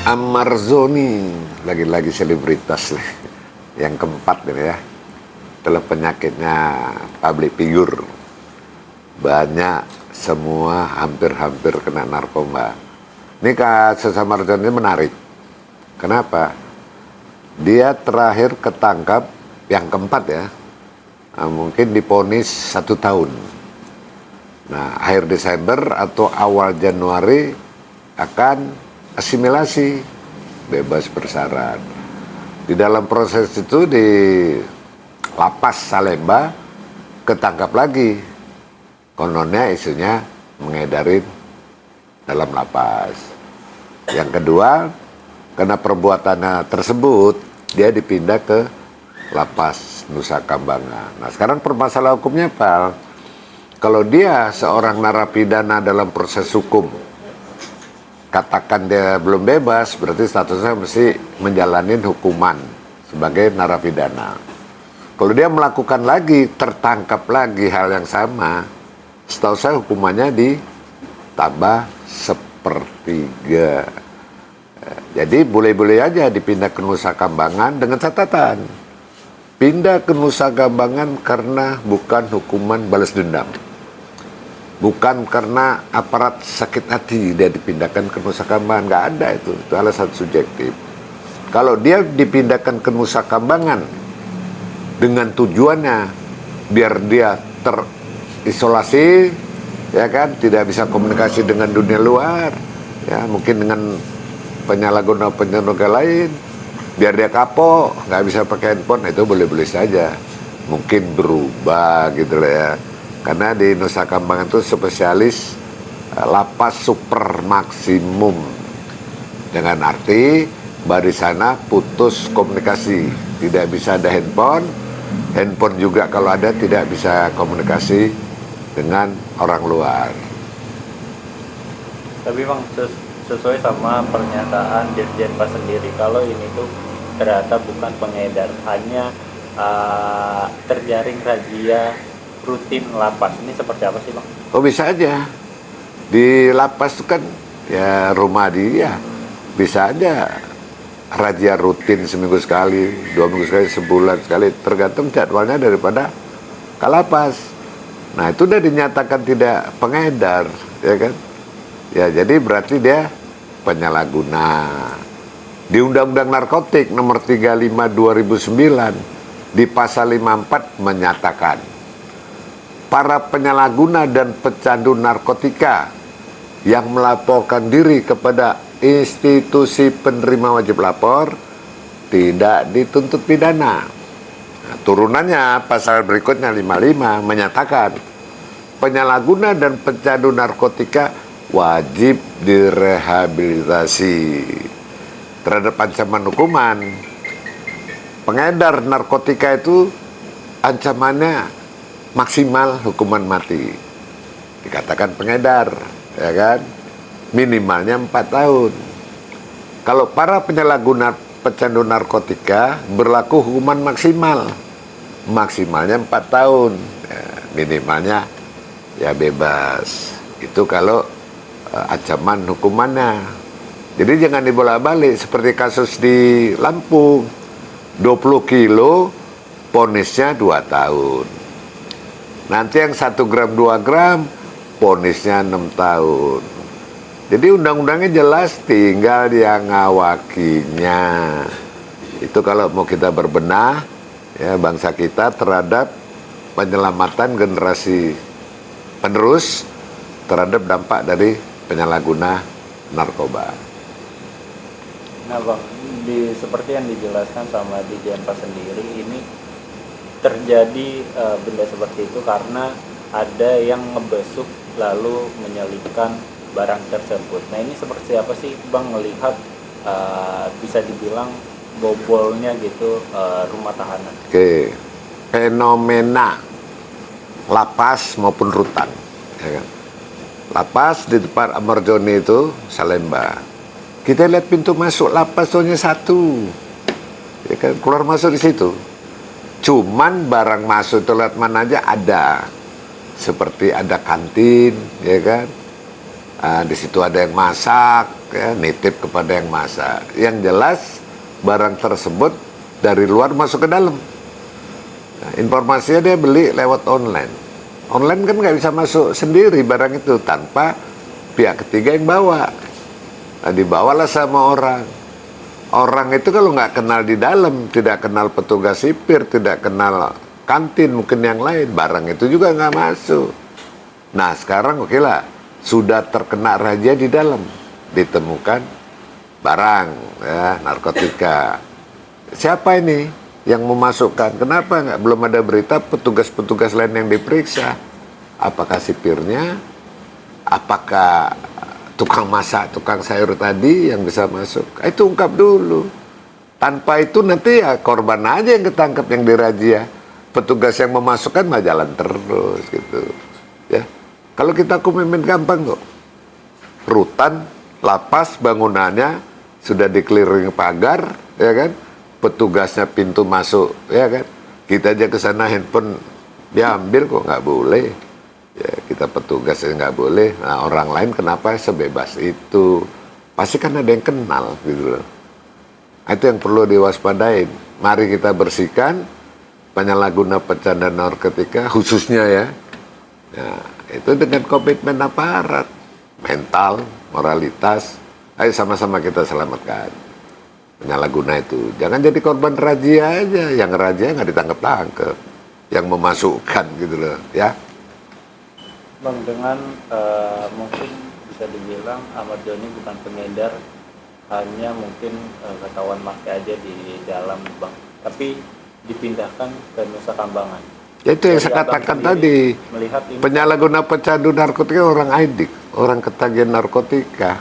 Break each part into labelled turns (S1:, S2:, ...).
S1: Amarzoni, lagi-lagi selebritas nih. Yang keempat ini ya. Itulah penyakitnya public figure. Banyak semua hampir-hampir kena narkoba. Ini kasus Amarzoni ini menarik. Kenapa? Dia terakhir ketangkap yang keempat ya. Nah, mungkin diponis 1 tahun. Nah, akhir Desember atau awal Januari akan asimilasi, bebas bersyarat. Di dalam proses itu di lapas Salemba ketangkap lagi. Kononnya isunya mengedarin dalam lapas. Yang kedua, karena perbuatannya tersebut, dia dipindah ke lapas Nusa Kambangan. Nah, sekarang permasalahan hukumnya apa? Kalau dia seorang narapidana dalam proses hukum, katakan dia belum bebas, berarti statusnya mesti menjalani hukuman sebagai narapidana. Kalau dia melakukan lagi, tertangkap lagi hal yang sama, setahu saya hukumannya ditambah 1/3. Jadi boleh-boleh aja dipindah ke Nusa Kambangan dengan catatan. Pindah ke Nusa Kambangan karena bukan hukuman balas dendam. Bukan karena aparat sakit hati dia dipindahkan ke Nusa Kambangan, nggak ada itu alasan subjektif. Kalau dia dipindahkan ke Nusa Kambangan dengan tujuannya biar dia terisolasi, ya kan, tidak bisa komunikasi dengan dunia luar, ya mungkin dengan penyalahguna lain, biar dia kapok, nggak bisa pakai handphone, itu boleh-boleh saja, mungkin berubah gitu lah ya. Karena di Nusa Kambangan itu spesialis lapas super maksimum, dengan arti di sana putus komunikasi, tidak bisa ada handphone juga kalau ada tidak bisa komunikasi dengan orang luar.
S2: Tapi Bang, sesuai sama pernyataan Dirjen Pas sendiri, kalau ini tuh ternyata bukan pengedar, hanya terjaring razia rutin lapas. Ini seperti apa sih Bang?
S1: Oh, bisa aja. Di lapas itu kan ya rumah dia, bisa aja razia rutin seminggu sekali, 2 minggu sekali, sebulan sekali, tergantung jadwalnya daripada kalapas. Nah, itu udah dinyatakan tidak pengedar, ya kan? Ya, jadi berarti dia penyalahguna. Di Undang-Undang Narkotik nomor 35 2009 di pasal 54 menyatakan para penyalahguna dan pecandu narkotika yang melaporkan diri kepada institusi penerima wajib lapor tidak dituntut pidana. Nah, turunannya pasal berikutnya 55 menyatakan penyalahguna dan pecandu narkotika wajib direhabilitasi terhadap ancaman hukuman. Pengedar narkotika itu ancamannya maksimal hukuman mati. Dikatakan pengedar, ya kan? Minimalnya 4 tahun. Kalau para penyalahguna pecandu narkotika berlaku hukuman maksimal. Maksimalnya 4 tahun. Ya, minimalnya ya bebas. Itu kalau ancaman hukumannya. Jadi jangan dibolak-balik seperti kasus di Lampung. 20 kilo ponisnya 2 tahun. Nanti yang 1 gram 2 gram ponisnya 6 tahun. Jadi undang-undangnya jelas, tinggal dia ngawakinya. Itu kalau mau kita berbenah ya bangsa kita terhadap penyelamatan generasi penerus terhadap dampak dari penyalahguna narkoba.
S2: Nah Bang, seperti yang dijelaskan sama Dirjen Pas sendiri, ini terjadi benda seperti itu karena ada yang ngebesuk lalu menyelipkan barang tersebut. Nah, ini seperti apa sih Bang melihat bisa dibilang bobolnya gitu rumah tahanan?
S1: Oke, fenomena lapas maupun rutan, ya kan? Lapas di depan Amarzoni itu Salemba. Kita lihat pintu masuk lapas hanya 1, ya kan? Keluar masuk di situ. Cuman barang masuk itu lihat mana aja ada, seperti ada kantin, ya kan? Di situ ada yang masak, ya, nitip kepada yang masak. Yang jelas barang tersebut dari luar masuk ke dalam. Nah, informasinya dia beli lewat online. Online kan nggak bisa masuk sendiri barang itu tanpa pihak ketiga yang bawa. Nah, dibawalah sama orang. Orang itu kalau nggak kenal di dalam, tidak kenal petugas sipir, tidak kenal kantin, mungkin yang lain, barang itu juga nggak masuk. Nah sekarang oke lah, sudah terkena razia di dalam, ditemukan barang, ya, narkotika. Siapa ini yang memasukkan? Kenapa nggak belum ada berita petugas-petugas lain yang diperiksa? Apakah sipirnya? Apakah tukang masak, tukang sayur tadi yang bisa masuk? Itu ungkap dulu. Tanpa itu nanti ya korban aja yang ketangkep, yang dirazia. Petugas yang memasukkan mah jalan terus gitu. Ya. Kalau kita komitmen gampang kok. Rutan, lapas, bangunannya sudah dikelilingi pagar, ya kan? Petugasnya pintu masuk, ya kan? Kita aja ke sana handphone diambil kok, nggak boleh. Ya, kita petugasnya nggak boleh. Nah, orang lain kenapa sebebas itu? Pasti kan ada yang kenal gitu loh. Itu yang perlu diwaspadain. Mari kita bersihkan penyalahguna pecandu narkotika khususnya ya. Nah, itu dengan komitmen aparat, mental, moralitas. Ayo sama-sama kita selamatkan penyalahguna itu. Jangan jadi korban razia aja. Yang razia nggak ditangkap-tangkap, yang memasukkan gitu loh, ya.
S2: Bang, dengan mungkin bisa dibilang Ahmad Joni bukan pengedar, hanya mungkin ketahuan pakai aja di dalam, Bang, tapi dipindahkan ke Nusa Kambangan.
S1: Ya itu yang saya katakan tadi, penyalahguna pecandu narkotika orang aidik, orang ketagihan narkotika.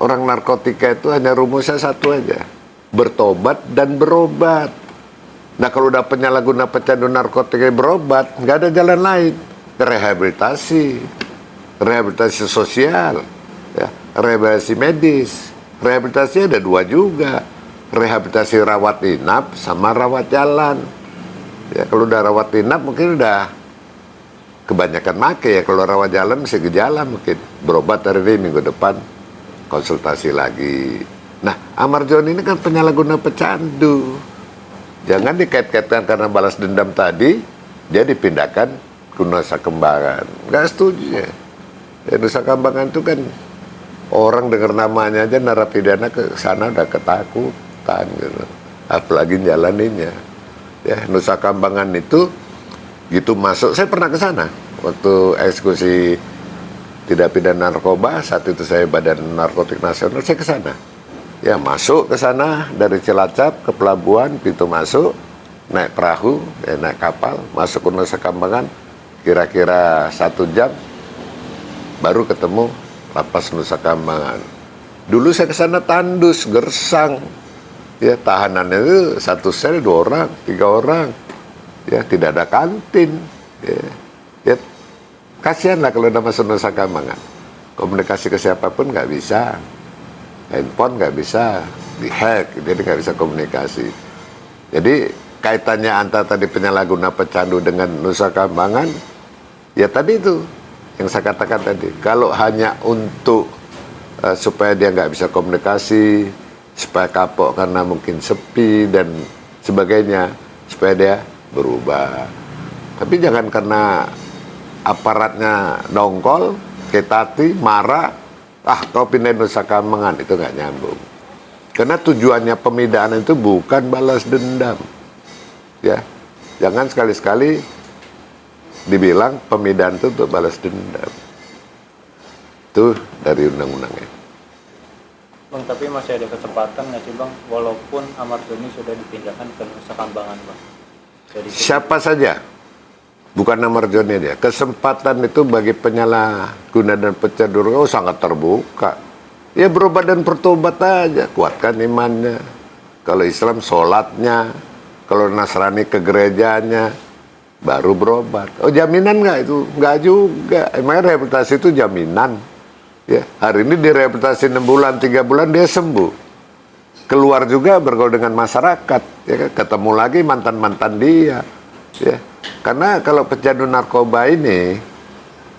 S1: Orang narkotika itu hanya rumusnya satu aja, bertobat dan berobat. Nah kalau udah penyalahguna pecandu narkotika berobat, nggak ada jalan lain. Rehabilitasi, rehabilitasi sosial, ya, rehabilitasi medis. Rehabilitasi ada dua juga, rehabilitasi rawat inap sama rawat jalan. Ya kalau udah rawat inap mungkin udah kebanyakan make ya. Kalau rawat jalan masih gejala mungkin berobat hari ini, minggu depan konsultasi lagi. Nah Ahmad Joni ini kan penyalahguna pecandu. Jangan dikait-kaitkan karena balas dendam tadi dia dipindahkan ke Nusa Kambangan. Nggak setuju ya. Nusa Kambangan itu kan orang dengar namanya aja narapidana ke sana udah ketakutan gitu. Apalagi jalaninnya. Ya, Nusa Kambangan itu gitu masuk, saya pernah ke sana waktu eksekusi tidak pidana narkoba, saat itu saya Badan Narkotik Nasional, saya ke sana. Ya, masuk ke sana dari Cilacap ke pelabuhan, pintu masuk, naik perahu, ya, naik kapal, masuk ke Nusa Kambangan, kira-kira 1 jam baru ketemu lapas Nusa Kambangan. Dulu saya ke sana tandus, gersang. Ya, tahanannya itu 1 sel 2 orang, 3 orang. Ya, tidak ada kantin. Ya, kasihan lah kalau nama Nusa Kambangan. Komunikasi ke siapapun nggak bisa. Handphone nggak bisa, dihack, jadi nggak bisa komunikasi. Jadi kaitannya antara tadi penyalahguna pecandu dengan Nusa Kambangan, ya tadi itu yang saya katakan tadi. Kalau hanya untuk supaya dia nggak bisa komunikasi, supaya kapok karena mungkin sepi dan sebagainya, supaya dia berubah. Tapi jangan karena aparatnya dongkol, ketati, marah, kau pindahin Nusa Kambangan, itu nggak nyambung. Karena tujuannya pemindahan itu bukan balas dendam. Ya, jangan sekali-sekali dibilang pemindahan itu untuk balas dendam. Itu dari undang-undangnya.
S2: Bang, tapi masih ada kesempatan nggak sih Bang, walaupun Ahmad Joni sudah dipindahkan ke Nusa Kambangan, Bang?
S1: Siapa saja, bukan Ahmad Joni dia. Kesempatan itu bagi penyalahguna dan pecandu sangat terbuka. Ya berobat dan bertobat aja, kuatkan imannya. Kalau Islam sholatnya, kalau Nasrani ke gerejanya, baru berobat. Oh jaminan nggak itu? Nggak juga. Emangnya rehabilitasi itu jaminan? Ya, hari ini direhabilitasi 6 bulan, 3 bulan dia sembuh. Keluar juga bergaul dengan masyarakat, ya kan? Ketemu lagi mantan-mantan dia. Ya. Karena kalau pecandu narkoba ini,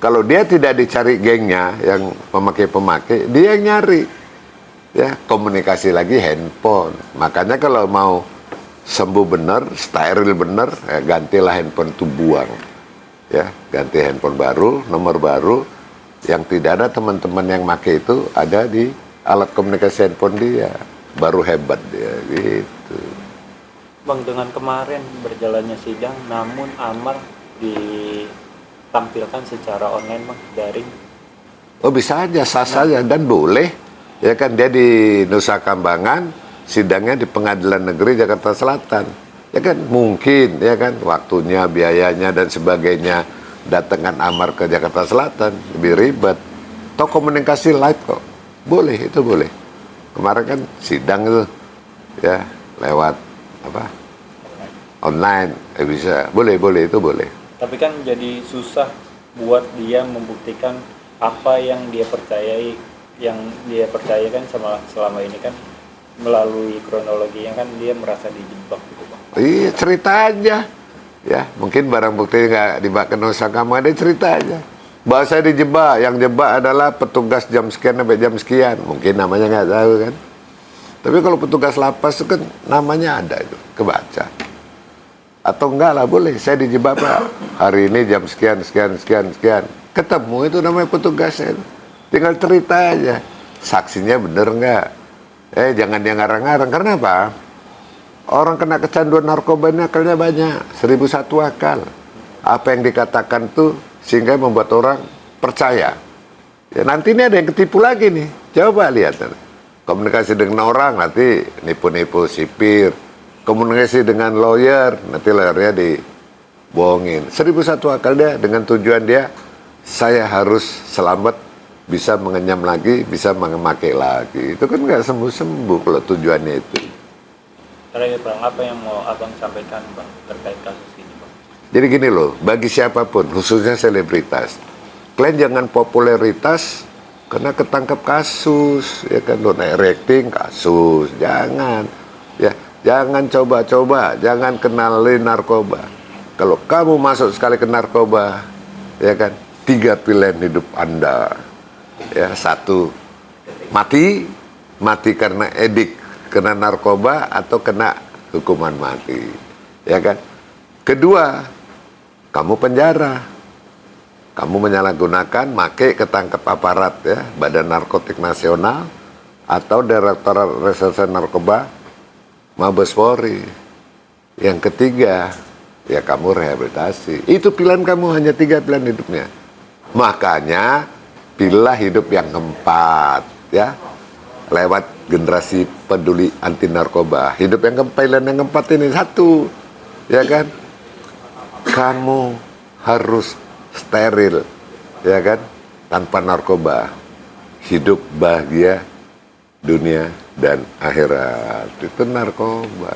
S1: kalau dia tidak dicari gengnya yang pemakai-pemakai, dia yang nyari. ya komunikasi lagi handphone. Makanya kalau mau sembuh benar, steril benar, ya gantilah handphone itu, buang. Ya, ganti handphone baru, nomor baru, yang tidak ada teman-teman yang make itu ada di alat komunikasi handphone dia, baru hebat dia gitu.
S2: Bang, dengan kemarin berjalannya sidang, namun amar ditampilkan secara online, Bang, daring.
S1: Oh bisa aja, sah saja, dan boleh. Ya kan, dia di Nusa Kambangan, sidangnya di Pengadilan Negeri Jakarta Selatan. Ya kan, mungkin, ya kan, waktunya, biayanya, dan sebagainya, datangkan amar ke Jakarta Selatan, lebih ribet. Toh komunikasi live kok, boleh, itu boleh. Kemarin kan sidang itu, ya, lewat, apa, online, bisa, boleh, itu boleh.
S2: Tapi kan jadi susah buat dia membuktikan apa yang dia percayai, yang dia percayakan selama ini kan melalui kronologinya kan dia merasa dijebak gitu, Bang.
S1: Iya, cerita aja. Ya, mungkin barang bukti nggak dibawa ke Nusa Kambangan, dia cerita aja. Bahwa saya dijebak, yang jebak adalah petugas jam sekian sampai jam sekian. Mungkin namanya nggak tahu kan. Tapi kalau petugas lapas itu kan namanya ada itu, kebaca. Atau enggak lah, boleh, saya dijebak Pak. Hari ini jam sekian. Ketemu itu namanya petugasnya. Tinggal cerita aja. Saksinya bener nggak? Jangan dia ngarang-ngarang. Karena apa? Orang kena kecanduan narkoba ini akalnya banyak. 1001 akal. Apa yang dikatakan tuh sehingga membuat orang percaya. Ya, nanti ini ada yang ketipu lagi nih. Coba lihat. Komunikasi dengan orang, nanti nipu-nipu sipir. Komunikasi dengan lawyer, nanti lawyernya dibohongin. 1001 akal dia, dengan tujuan dia, saya harus selamat, bisa mengenyam lagi, bisa memakai lagi. Itu kan nggak sembuh-sembuh kalau tujuannya itu.
S2: Terakhir, Bang, apa yang mau Abang sampaikan, Bang, terkait kasus ini, Bang?
S1: Jadi gini loh, bagi siapapun, khususnya selebritas, kalian jangan popularitas karena ketangkep kasus, ya kan, naik rating kasus, jangan, ya, jangan coba-coba, jangan kenalin narkoba. Kalau kamu masuk sekali ke narkoba, ya kan, 3 pilihan hidup Anda, ya, 1 mati karena edik, kena narkoba, atau kena hukuman mati, ya kan. Kedua, kamu penjara, kamu menyalahgunakan, make, ketangkep aparat, ya, Badan Narkotik Nasional atau Direktorat Reserse Narkoba Mabes Polri. Yang ketiga, ya kamu rehabilitasi. Itu pilihan kamu, hanya 3 pilihan hidupnya. Makanya pilihlah hidup yang keempat, ya, lewat generasi peduli anti narkoba. Hidup yang keempat, pilihan yang keempat ini 1, ya kan, kamu harus steril, ya kan, tanpa narkoba, hidup bahagia dunia dan akhirat. Itu narkoba.